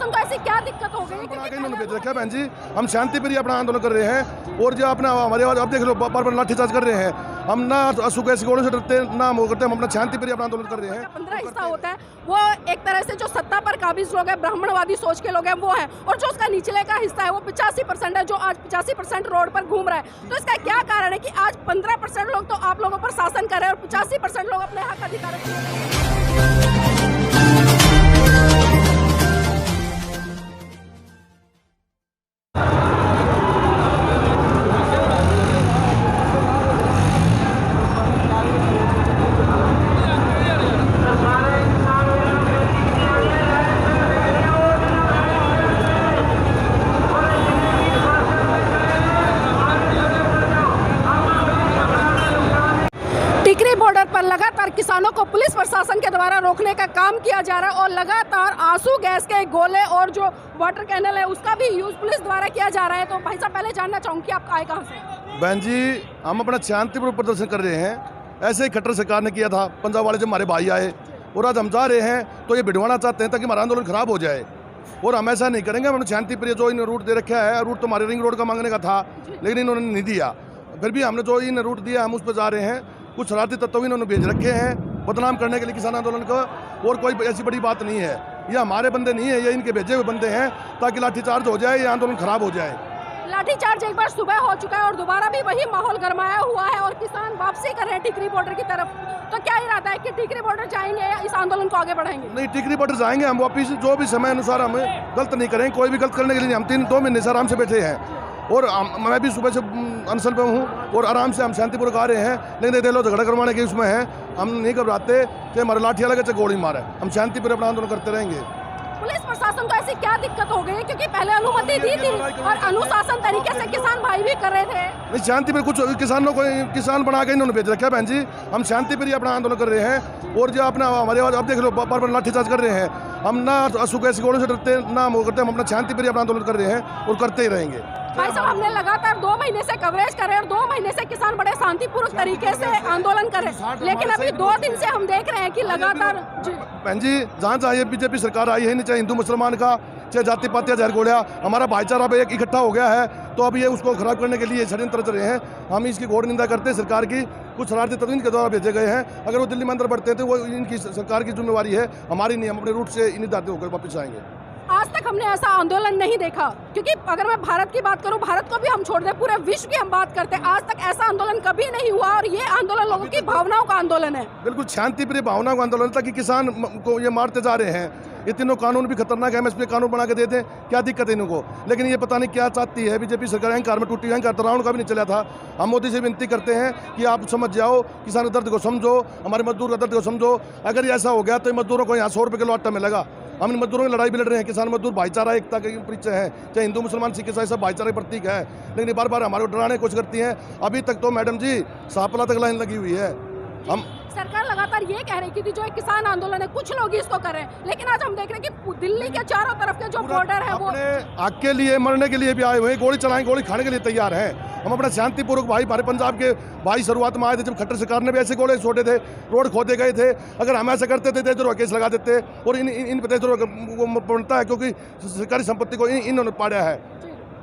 प्रशासन को ऐसी क्या दिक्कत हो गई? इन्होंने भेज रखा है बहन जी, हम शांति प्रिय अपना आंदोलन कर रहे हैं और जो अपना हमारे अब देख लो बार लाठीचार्ज कर रहे हैं। हम ना अशोक ऐसी गोलों से डरते ना वो करते, हम अपना शांति प्रिय अपना आंदोलन कर रहे हैं। 15 हिस्सा होता है वो एक तरह से जो सत्ता पर काबिज लोग हैं, ब्राह्मणवादी सोच के लोग हैं वो है, और जो उसका निचले का हिस्सा है वो 85% है, जो आज 85% रोड पर घूम रहा है। तो इसका क्या कारण है कि आज 15% लोग तो आप लोगों पर शासन कर रहे हैं और 85% लोग अपने हक अधिकार। टिकरी बॉर्डर पर लगातार किसानों को पुलिस प्रशासन के द्वारा रोकने का काम किया जा रहा है और लगातार आंसू गैस के गोले और जो वाटर कैनल है उसका भी यूज पुलिस द्वारा किया जा रहा है। तो भाई साहब पहले जानना चाहूंगी आप आए कहाँ से? बहन जी हम अपना शांतिपूर्ण प्रदर्शन कर रहे हैं, ऐसे ही खट्टर सरकार ने किया था। पंजाब वाले जब हमारे भाई आए और आज हम जा रहे हैं तो ये भिड़वाना चाहते हैं ताकि हमारा आंदोलन खराब हो जाए, और हम ऐसा नहीं करेंगे। हमने शांति प्रिय जो इन रूट दे रखा है, रूट तो हमारे रिंग रोड का मांगने का था लेकिन इन्होंने नहीं दिया, फिर भी हमने जो इन रूट दिया हम उस पर जा रहे हैं। कुछ शरारती तत्व इन्होंने भेज रखे हैं बदनाम करने के लिए किसान आंदोलन को, और कोई ऐसी बड़ी बात नहीं है। ये हमारे बंदे नहीं है, ये इनके भेजे हुए बंदे हैं ताकि लाठीचार्ज हो जाए, ये आंदोलन खराब हो जाए। लाठीचार्ज एक बार सुबह हो चुका है और दोबारा भी वही माहौल गरमाया हुआ है और किसान वापसी कर रहे हैं टिकरी बॉर्डर की तरफ। तो क्या इरादा है कि टिकरी बॉर्डर जाएंगे या इस आंदोलन को आगे बढ़ाएंगे? नहीं, टिकरी बॉर्डर जाएंगे हम वापिस, जो भी समय अनुसार हम गलत नहीं करेंगे, कोई भी गलत करने के लिए नहीं। हम 2 महीने से आराम से बैठे हैं और मैं भी सुबह से अनशन पे हूँ और आराम से हम शांतिपूर्वक आ रहे हैं, लेकिन देख लो झगड़ा करवाने के उसमें है। हम नहीं घबराते कि हमारे लाठियाँ लगे चाहे गोली मारे, हम शांतिपूर्वक अपना आंदोलन करते रहेंगे। पुलिस प्रशासन को ऐसी क्या दिक्कत हो गई? क्योंकि पहले अनुमति दी थी और अनुशासन तरीके से किसान भाई भी कर रहे थे। नहीं, शांति पर कुछ किसानों को किसान बना के इन्होंने भेज रखा है बहन जी, हम शांति पर ही अपना आंदोलन कर रहे हैं और जो अपना हमारे अब देख लो बार लाठीचार्ज कर रहे हैं। हम ना अशोक ऐसी गोलों से डरते ना वो करते, हम अपना शांति पर ही अपना आंदोलन कर रहे हैं और करते ही रहेंगे। भाई साहब हमने लगातार 2 महीने से कवरेज कर रहे हैं और 2 महीने से किसान बड़े शांतिपूर्वक तरीके से आंदोलन कर रहे हैं, लेकिन अभी 2 दिन से हम देख रहे हैं कि लगातार बहन जी जहाँ चाहे बीजेपी सरकार आई है, नहीं चाहे हिंदू मुसलमान का चाहे जाति पाति या झरगोड़िया, हमारा भाईचारा अब एक इकट्ठा हो गया है। तो अब ये उसको खराब करने के लिए षड्यंत्र चल रहे हैं। हम इसकी घोर निंदा करते हैं सरकार की। कुछ शरारती तत्व इनके द्वारा भेजे गए हैं, अगर वो दिल्ली में अंदर बढ़ते हैं तो वो इनकी सरकार की जिम्मेवारी है, हमारी नहीं। हम अपने रूट से इन्हीं दाते होकर वापस आएंगे। आज तक हमने ऐसा आंदोलन नहीं देखा, क्योंकि अगर मैं भारत की बात करूं, भारत को भी हम छोड़ दें, पूरे विश्व की हम बात करते हैं, आज तक ऐसा आंदोलन कभी नहीं हुआ और ये आंदोलन लोगों की भावनाओं का आंदोलन है। बिल्कुल शांति प्रिय भावनाओं का आंदोलन, ताकि किसान को ये मारते जा रहे हैं। ये तीनों कानून भी खतरनाक है, एमएसपी कानून बना के दे दें, क्या दिक्कत है इनको? लेकिन ये पता नहीं क्या चाहती है बीजेपी सरकार। अहंकार में टूटी, अहंकार तराउन का भी नहीं चला था। हम मोदी से विनती करते हैं कि आप समझ जाओ, किसान के दर्द को समझो, हमारे मजदूर का दर्द को समझो। अगर ऐसा हो गया तो मजदूरों को यहाँ 100 रुपये किलो आटा मिलेगा। हम इन मजदूरों की लड़ाई भी लड़ रहे हैं। किसान मजदूर भाईचारा एकता के परिचय है, चाहे हिंदू मुसलमान सिख ईसाई सब भाईचारा के प्रतीक है, लेकिन बार बार हमारे को डराने की कोशिश करती हैं। अभी तक तो मैडम जी सापला तक लाइन लगी हुई है। हम सरकार लगातार ये कह रही थी जो एक किसान आंदोलन है, कुछ लोग इसको कर रहे हैं, लेकिन आज हम देख रहे हैं कि दिल्ली के चारों तरफ के जो बॉर्डर है वो हक के लिए मरने के लिए भी आए हुए हैं, गोली चलाएं, गोली खाने के लिए तैयार हैं। हम अपना शांतिपूर्वक भाई, हमारे पंजाब के भाई शुरुआत में आए थे जब खट्टर सरकार ने भी ऐसे गोले छोड़े थे, रोड खोदे गए थे। अगर हम ऐसा करते थे देशद्रोह केस लगा देते, और इन पर देशद्रोह बनता है क्योंकि सरकारी संपत्ति को इन्होंने पाड़ा है।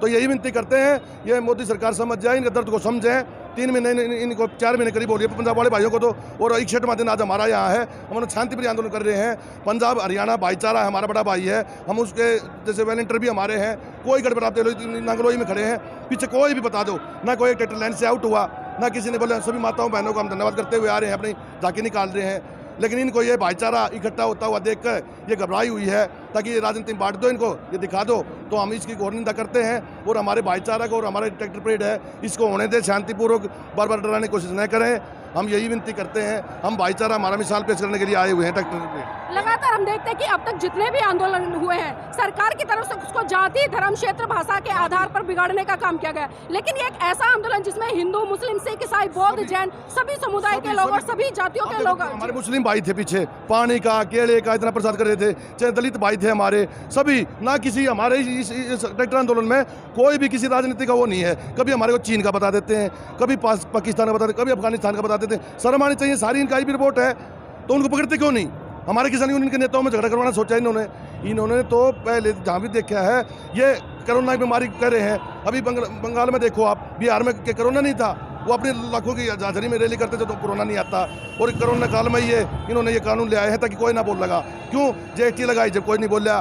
तो यही विनती करते हैं, ये मोदी सरकार समझ जाए, इनके दर्द को समझें। 3 महीने इनको 4 महीने करीब हो रही है पंजाब वाले भाइयों को तो, और 61वां दिन आज हमारा यहाँ है। हम उन्हें शांतिप्रिय आंदोलन कर रहे हैं। पंजाब हरियाणा भाईचारा है, हमारा बड़ा भाई है। हम उसके जैसे वॉलंटियर भी हमारे हैं। कोई गड़बड़ाते नांगलोई में खड़े हैं, पीछे कोई भी बता दो ना, कोई ट्रैक्टर लाइन से आउट हुआ ना किसी ने बोला। सभी माताओं बहनों को हम धन्यवाद करते हुए आ रहे हैं, अपनी झांकी निकाल रहे हैं। लेकिन इनको ये भाईचारा इकट्ठा होता हुआ देखकर ये घबराई हुई है, ताकि ये राजनीति में बांट दो, इनको ये दिखा दो। तो हम इसकी घोर निंदा करते हैं और हमारे भाईचारा को और हमारे ट्रैक्टर परेड है इसको होने दे, शांतिपूर्वक बार बार डराने की कोशिश न करें। हम यही विनती करते हैं। हम भाईचारा हमारा मिसाल पेश करने के लिए आए हुए हैं ट्रैक्टर पे। लगातार हम देखते हैं कि अब तक जितने भी आंदोलन हुए हैं सरकार की तरफ से उसको जाति, धर्म, क्षेत्र, भाषा के आधार पर बिगाड़ने का काम किया गया, लेकिन ये एक ऐसा आंदोलन जिसमें हिंदू, मुस्लिम, सिख, ईसाई, बौद्ध, जैन सभी समुदाय के लोग और सभी जातियों के लोग। हमारे मुस्लिम भाई थे पीछे, पानी का, केले का इतना प्रसाद कर रहे थे, चाहे दलित भाई थे हमारे, सभी। ना किसी हमारे इस ट्रैक्टर आंदोलन में कोई भी किसी राजनीति का वो नहीं है। कभी हमारे को चीन का बता देते हैं, कभी पाकिस्तान का बता देते, कभी अफगानिस्तान का बता देते हैं। शर्म आनी चाहिए, सारी इनका भी रिपोर्ट है, तो उनको पकड़ते क्यों नहीं? हमारे किसान यूनियन के नेताओं में झगड़ा करवाना सोचा इन्होंने तो पहले जहाँ भी देखा है ये कोरोना की बीमारी कर रहे हैं। अभी बंगाल में देखो आप, बिहार में कोरोना नहीं था, वो अपने लाखों की हाजिरी में रैली करते थे तो कोरोना नहीं आता। और कोरोना काल में इन्होंने ये कानून ले आए हैं ताकि कोई ना बोल लगा। क्यों जीएसटी लगाई जब कोई नहीं बोला?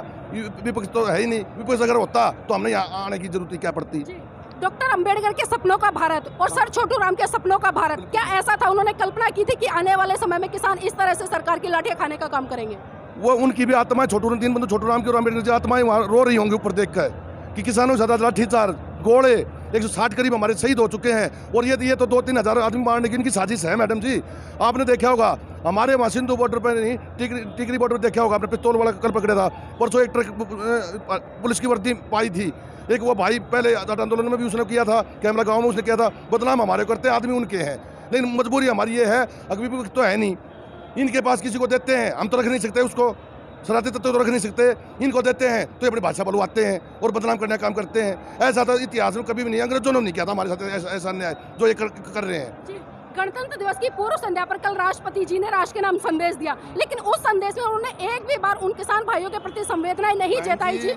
विपक्ष तो है ही नहीं, विपक्ष अगर होता तो हमने यहाँ आने की जरूरत क्या पड़ती। डॉक्टर अंबेडकर के सपनों का भारत और सर छोटू राम के सपनों का भारत, क्या ऐसा था? उन्होंने कल्पना की थी कि आने वाले समय में किसान इस तरह से सरकार की लाठियां खाने का काम करेंगे? वो उनकी भी आत्मा, तीन बंधु छोटू राम की और अम्बेडकर की आत्माएं वहाँ रो रही होंगी ऊपर देख कर कि किसानों से ज़्यादा लाठीचार्ज, गोले 160 करीब हमारे शहीद हो चुके हैं। और ये तो 2-3 हज़ार आदमी मारने की इनकी साजिश है। मैडम जी आपने देखा होगा हमारे वहाँ सिंधु बॉर्डर पर नहीं, टिकरी बॉर्डर पर देखा होगा आपने, पिस्तौल वाला कल पकड़ा था। परसों एक ट्रक पुलिस की वर्दी पाई थी। एक वो भाई पहले आंदोलन में भी उसने किया था, कैमरा गाँव में उसने किया था। बदनाम हमारे करते आदमी उनके हैं, लेकिन मजबूरी हमारी ये है, अभी तो है नहीं इनके पास, किसी को देते हैं हम तो रख नहीं सकते, उसको शरारती तत्व तो रख नहीं सकते, इनको देते हैं तो ये अपनी भाषा बुलवाते हैं और बदनाम करने का काम करते हैं। ऐसा तो इतिहास में कभी भी नहीं, अंग्रेजों ने नहीं किया था हमारे साथ ऐसा अन्याय जो ये कर रहे हैं। गणतंत्र दिवस की पूर्व संध्या पर कल राष्ट्रपति जी ने राष्ट्र के नाम संदेश दिया, लेकिन उस संदेश में उन्होंने एक भी बार उन किसान भाइयों के प्रति संवेदनाएं नहीं जताई। जी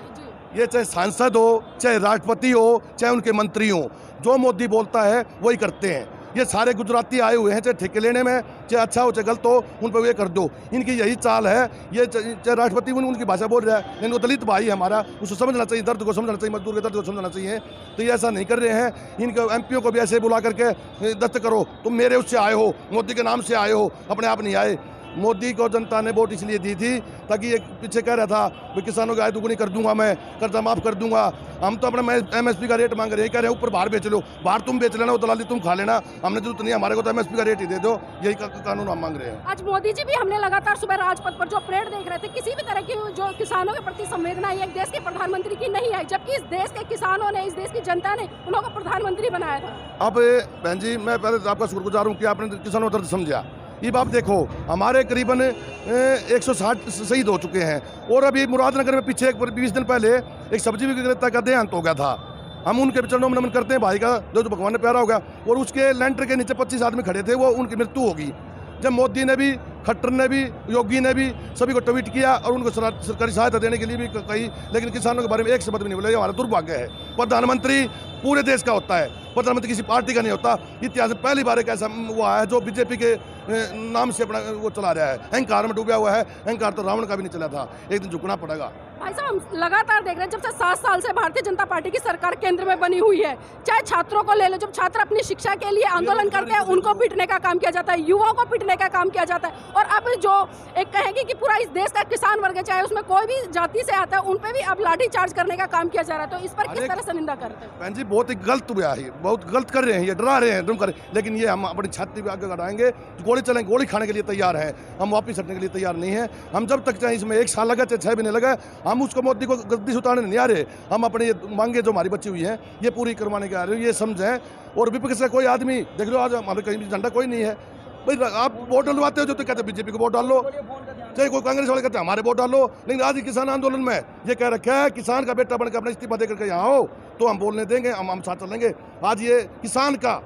ये चाहे सांसद हो, चाहे राष्ट्रपति हो, चाहे उनके मंत्री हो, जो मोदी बोलता है वही करते हैं। ये सारे गुजराती आए हुए हैं, चाहे ठेके लेने में, चाहे अच्छा हो चाहे गलत हो, उन पर ये कर दो, इनकी यही चाल है। ये चाहे राष्ट्रपति उनकी भाषा बोल रहा है, लेकिन वो दलित भाई हमारा, उसको समझना चाहिए, दर्द को समझना चाहिए, मजदूर के दर्द को समझना चाहिए। तो ये ऐसा नहीं कर रहे हैं। इनके एमपीओ को भी ऐसे बुला करके दस्त करो, तुम मेरे उससे आए हो, मोदी के नाम से आए हो, अपने आप नहीं आए। मोदी को जनता ने वोट इसलिए दी थी ताकि ये पीछे कह रहा था कि किसानों की आय दुगुनी कर दूंगा, मैं कर्जा माफ कर दूंगा। हम तो अपना एमएसपी का रेट मांग रहे हैं, कह रहे हैं ऊपर बाहर बेच लो, बाहर तुम बेच लेना, वो दलाली तुम खा लेना, हमने जरूरत नहीं, हमारे को तो एमएसपी का रेट ही दे दो। यही कानून हम मांग रहे हैं। आज मोदी जी भी हमने लगातार सुबह राजपथ पर जो परेड देख रहे थे, किसी भी तरह की जो किसानों के प्रति संवेदना एक देश के प्रधानमंत्री की नहीं आई, जबकि इस देश के किसानों ने, इस देश की जनता ने उनको प्रधानमंत्री बनाया था। अब बहन जी मैं पहले आपका शुक्रगुजार हूँ कि आपने किसानों का दर्द समझा। ये बात देखो, हमारे करीबन 160 शहीद हो चुके हैं और अभी मुरादनगर में पीछे 20 दिन पहले एक सब्जी विक्रेता का देहांत हो गया था। हम उनके चरणों में नमन करते हैं भाई का, जो भगवान ने प्यारा हो गया। और उसके लेंटर के नीचे 25 आदमी खड़े थे, वो उनकी मृत्यु होगी। जब मोदी ने भी, खट्टर ने भी, योगी ने भी सभी को ट्वीट किया और उनको सरकारी सहायता देने के लिए भी कही, लेकिन किसानों के बारे में एक शब्द भी नहीं बोला। ये हमारा दुर्भाग्य है। प्रधानमंत्री पूरे देश का होता है, प्रधानमंत्री किसी पार्टी का नहीं होता। इतिहास में पहली बार एक ऐसा हुआ है जो बीजेपी के नाम से अपना वो चला रहा है, अहंकार में डूबा हुआ है। अहंकार तो रावण का भी नहीं चला था, एक दिन झुकना पड़ेगा। भाई साहब हम लगातार देख रहे हैं, जब से 7 साल से भारतीय जनता पार्टी की सरकार केंद्र में बनी हुई है, चाहे छात्रों को ले लो, जब छात्र अपनी शिक्षा के लिए आंदोलन करते हैं उनको पीटने का काम किया जाता है, युवाओं को पीटने का काम किया जाता है। और अब जो एक कहेगी कि पूरा इस देश का किसान वर्ग है, चाहे उसमें कोई भी जाति से आता है, उन पे भी अब लाठी चार्ज करने का काम किया जा रहा है। तो इस पर किस तरह से निंदा करते हैं? बहन जी बहुत ही गलत हुआ है, बहुत गलत कर रहे हैं, ये डरा रहे हैं तुम कर, लेकिन ये हम अपनी छाती पे आगे बढ़ाएंगे, गोली चलेंगे, गोली खाने के लिए तैयार हैं, हम वापिस हटने के लिए तैयार नहीं है। हम जब तक चाहे इसमें 1 साल लगा चाहे 6 महीने लगा, हम उसको मोदी को गद्दी से उतारने नहीं आ रहे। हम अपने ये मांगे जो हमारी बची हुई हैं ये पूरी करवाने के आ रहे हैं, ये समझें। और विपक्ष से कोई आदमी देख लो, आज हमारे कहीं भी झंडा कोई नहीं है। भाई आप वोट डलवाते हो जो तो कहते बीजेपी को वोट डाल लो, चाहे कोई कांग्रेस वाले कहते हैं हमारे वोट डालो। लेकिन आज किसान आंदोलन में ये कह रखा है किसान का बेटा बनकर अपना इस्तीफा देकर के यहाँ हो तो हम बोलने देंगे, हम साथ चलेंगे। आज ये किसान का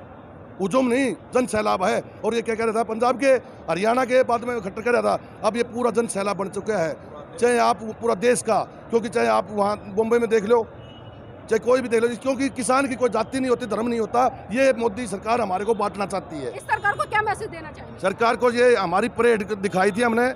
हुजूम नहीं, जन सैलाब है। और ये क्या कह रहा था पंजाब के, हरियाणा के बाद में खट्टर कह रहा था, अब ये पूरा जन सैलाब बन चुका है। चाहे आप पूरा देश का, क्योंकि चाहे आप वहाँ बॉम्बे में देख लो, चाहे कोई भी देख लो, क्योंकि किसान की कोई जाति नहीं होती, धर्म नहीं होता। ये मोदी सरकार हमारे को बांटना चाहती है। इस सरकार को क्या मैसेज देना चाहिए? सरकार को ये हमारी परेड दिखाई थी, हमने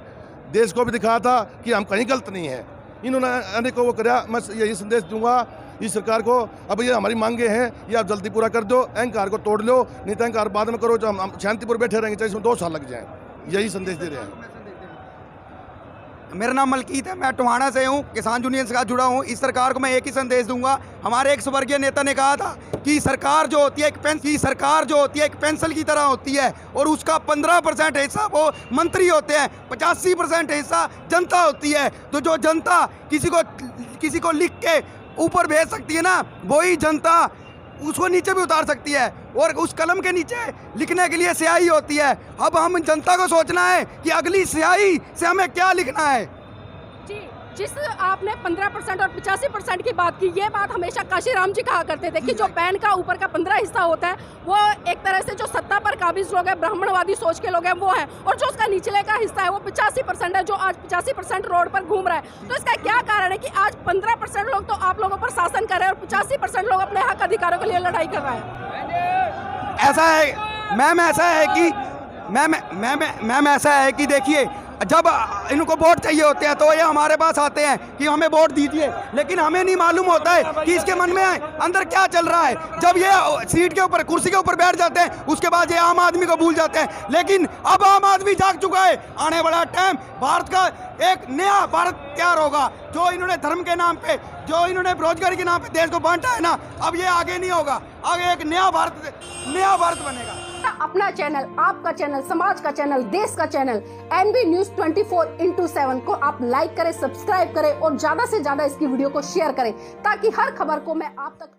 देश को भी दिखाया था कि हम कहीं गलत नहीं है। इन्होंने अनेक को वो कराया। मैं यही संदेश दूंगा इस सरकार को, अब ये हमारी मांगे हैं, ये आप जल्दी पूरा कर दो, अहंकार को तोड़ लो, नहीं तो अहंकार बाद में करो, जो हम शांतिपुर बैठे रहेंगे चाहे इसमें 2 साल लग जाए। यही संदेश दे रहे हैं। मेरा नाम मलकीत है, मैं टोहाना से हूँ, किसान यूनियन से जुड़ा हूँ। इस सरकार को मैं एक ही संदेश दूंगा। हमारे एक स्वर्गीय नेता ने कहा था कि सरकार जो होती है एक पेंसिल की तरह होती है और उसका 15% हिस्सा वो मंत्री होते हैं, 85% हिस्सा जनता होती है। तो जो जनता किसी को लिख के ऊपर भेज सकती है ना, वही जनता उसको नीचे भी उतार सकती है। और उस कलम के नीचे लिखने के लिए स्याही होती है। अब हम जनता को सोचना है कि अगली स्याही से हमें क्या लिखना है। जी जिस आपने 15% और 85% की बात की, ये बात हमेशा काशीराम जी कहा करते थे कि जो पैन का ऊपर का 15 हिस्सा होता है वो एक तरह से जो सत्ता पर काबिज लोग हैं, ब्राह्मणवादी सोच के लोग हैं वो हैं, और जो उसका निचले का हिस्सा है वो 85% है, जो आज 85% रोड पर घूम रहा है। तो इसका क्या कारण है कि आज 15% लोग तो आप लोगों पर शासन कर रहे हैं और 85% लोग अपने हक अधिकारों के लिए लड़ाई कर रहे हैं? ऐसा है मैम, ऐसा है कि मैम ऐसा है कि देखिए, जब इनको वोट चाहिए होते हैं तो ये हमारे पास आते हैं कि हमें वोट दीजिए, लेकिन हमें नहीं मालूम होता है कि इसके मन में अंदर क्या चल रहा है। जब ये सीट के ऊपर, कुर्सी के ऊपर बैठ जाते हैं, उसके बाद ये आम आदमी को भूल जाते हैं। लेकिन अब आम आदमी जाग चुका है, आने वाला टाइम भारत का एक नया भारत तैयार होगा। जो इन्होंने धर्म के नाम पे, जो इन्होंने बेरोजगारी के नाम पे देश को बांटा है ना, अब ये आगे नहीं होगा, आगे एक नया भारत बनेगा। अपना चैनल, आपका चैनल, समाज का चैनल, देश का चैनल NV News 24/7 को आप लाइक करें, सब्सक्राइब करें और ज्यादा से ज्यादा इसकी वीडियो को शेयर करें ताकि हर खबर को मैं आप तक